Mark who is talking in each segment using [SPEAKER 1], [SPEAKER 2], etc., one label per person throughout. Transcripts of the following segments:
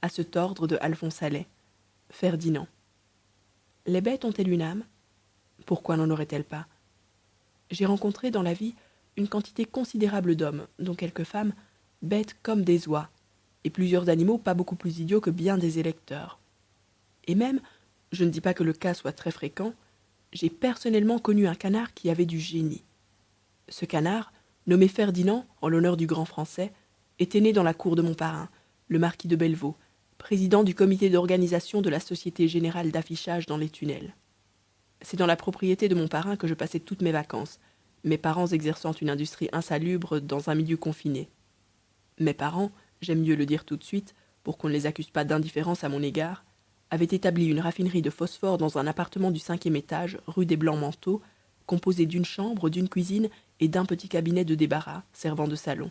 [SPEAKER 1] à se tordre de Alphonse Allais. Ferdinand. Les bêtes ont-elles une âme? Pourquoi n'en auraient-elles pas? J'ai rencontré dans la vie une quantité considérable d'hommes, dont quelques femmes, bêtes comme des oies, et plusieurs animaux pas beaucoup plus idiots que bien des électeurs. Et même, je ne dis pas que le cas soit très fréquent, j'ai personnellement connu un canard qui avait du génie. Ce canard, nommé Ferdinand en l'honneur du grand Français, était né dans la cour de mon parrain, le marquis de Bellevaux, président du comité d'organisation de la Société générale d'affichage dans les tunnels. C'est dans la propriété de mon parrain que je passais toutes mes vacances, mes parents exerçant une industrie insalubre dans un milieu confiné. Mes parents, j'aime mieux le dire tout de suite, pour qu'on ne les accuse pas d'indifférence à mon égard, avaient établi une raffinerie de phosphore dans un appartement du 5e étage, rue des Blancs-Manteaux, composé d'une chambre, d'une cuisine et d'un petit cabinet de débarras, servant de salon.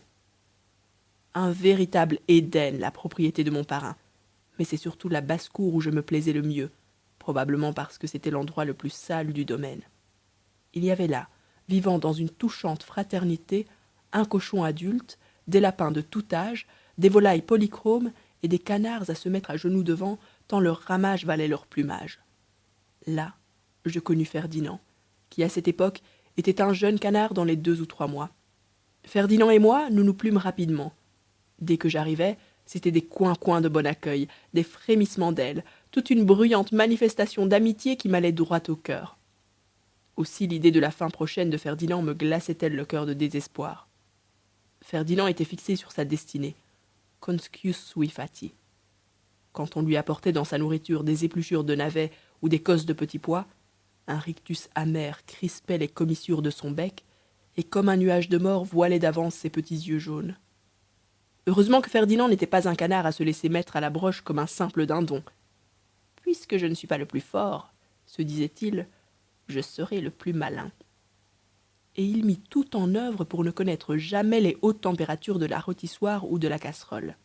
[SPEAKER 1] Un véritable Éden, la propriété de mon parrain, mais c'est surtout la basse-cour où je me plaisais le mieux, probablement parce que c'était l'endroit le plus sale du domaine. Il y avait là, vivant dans une touchante fraternité, un cochon adulte, des lapins de tout âge, des volailles polychromes et des canards à se mettre à genoux devant, tant leur ramage valait leur plumage. Là, je connus Ferdinand, qui à cette époque était un jeune canard dans les 2 ou 3 mois. Ferdinand et moi, nous nous plûmes rapidement. Dès que j'arrivais, c'étaient des coins-coins de bon accueil, des frémissements d'ailes, toute une bruyante manifestation d'amitié qui m'allait droit au cœur. Aussi l'idée de la fin prochaine de Ferdinand me glaçait-elle le cœur de désespoir. Ferdinand était fixé sur sa destinée, conscius sui fati. Quand on lui apportait dans sa nourriture des épluchures de navets ou des cosses de petits pois, un rictus amer crispait les commissures de son bec, et comme un nuage de mort voilait d'avance ses petits yeux jaunes. Heureusement que Ferdinand n'était pas un canard à se laisser mettre à la broche comme un simple dindon. Puisque je ne suis pas le plus fort, se disait-il, je serai le plus malin. Et il mit tout en œuvre pour ne connaître jamais les hautes températures de la rôtissoire ou de la casserole.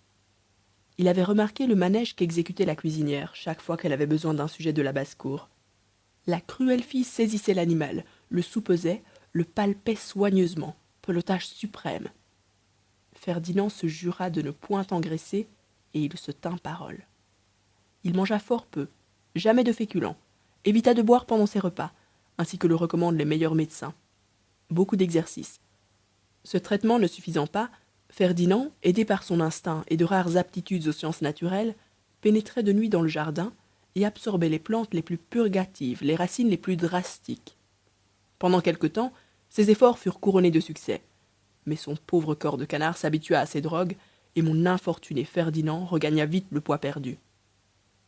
[SPEAKER 1] Il avait remarqué le manège qu'exécutait la cuisinière chaque fois qu'elle avait besoin d'un sujet de la basse-cour. La cruelle fille saisissait l'animal, le soupesait, le palpait soigneusement, pelotage suprême. Ferdinand se jura de ne point engraisser, et il se tint parole. Il mangea fort peu, jamais de féculents, évita de boire pendant ses repas, ainsi que le recommandent les meilleurs médecins. Beaucoup d'exercice. Ce traitement ne suffisant pas, Ferdinand, aidé par son instinct et de rares aptitudes aux sciences naturelles, pénétrait de nuit dans le jardin et absorbait les plantes les plus purgatives, les racines les plus drastiques. Pendant quelque temps, ses efforts furent couronnés de succès, mais son pauvre corps de canard s'habitua à ces drogues, et mon infortuné Ferdinand regagna vite le poids perdu.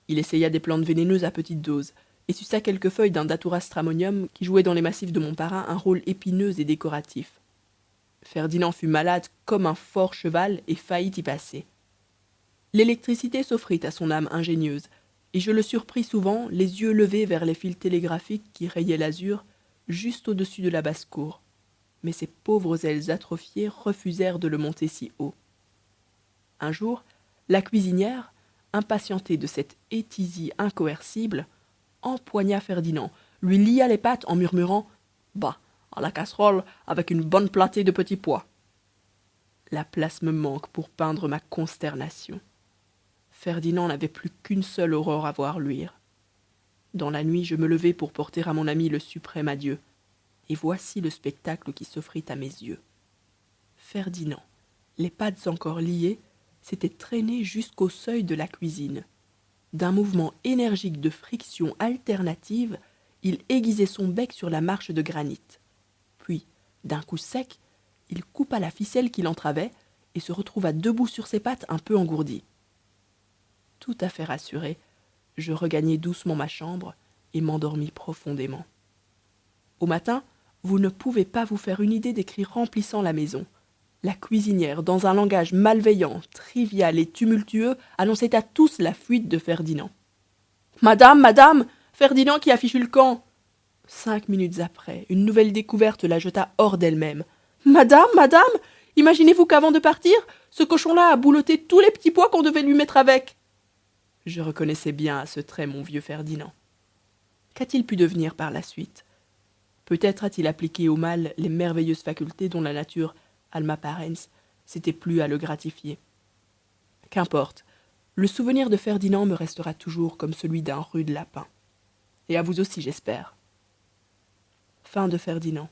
[SPEAKER 1] Il essaya des plantes vénéneuses à petite dose, et suça quelques feuilles d'un datura stramonium qui jouait dans les massifs de mon parrain un rôle épineux et décoratif. Ferdinand fut malade comme un fort cheval et faillit y passer. L'électricité s'offrit à son âme ingénieuse, et je le surpris souvent, les yeux levés vers les fils télégraphiques qui rayaient l'azur, juste au-dessus de la basse-cour. Mais ses pauvres ailes atrophiées refusèrent de le monter si haut. Un jour, la cuisinière, impatientée de cette étisie incoercible, empoigna Ferdinand, lui lia les pattes en murmurant « Bah, à la casserole, avec une bonne platée de petits pois !» La place me manque pour peindre ma consternation. Ferdinand n'avait plus qu'une seule aurore à voir luire. Dans la nuit, je me levai pour porter à mon ami le suprême adieu, et voici le spectacle qui s'offrit à mes yeux. Ferdinand, les pattes encore liées, s'était traîné jusqu'au seuil de la cuisine. D'un mouvement énergique de friction alternative, il aiguisait son bec sur la marche de granit. Puis, d'un coup sec, il coupa la ficelle qui l'entravait et se retrouva debout sur ses pattes un peu engourdi. Tout à fait rassuré, je regagnai doucement ma chambre et m'endormis profondément. Au matin, vous ne pouvez pas vous faire une idée des cris remplissant la maison. La cuisinière, dans un langage malveillant, trivial et tumultueux, annonçait à tous la fuite de Ferdinand. « Madame, madame, Ferdinand qui a fichu le camp !» 5 minutes après, une nouvelle découverte la jeta hors d'elle-même. « Madame, madame, imaginez-vous qu'avant de partir, ce cochon-là a boulotté tous les petits pois qu'on devait lui mettre avec !» Je reconnaissais bien à ce trait mon vieux Ferdinand. Qu'a-t-il pu devenir par la suite? Peut-être a-t-il appliqué au mal les merveilleuses facultés dont la nature, alma parens, s'était plu à le gratifier. Qu'importe, le souvenir de Ferdinand me restera toujours comme celui d'un rude lapin. Et à vous aussi, j'espère. Fin de Ferdinand.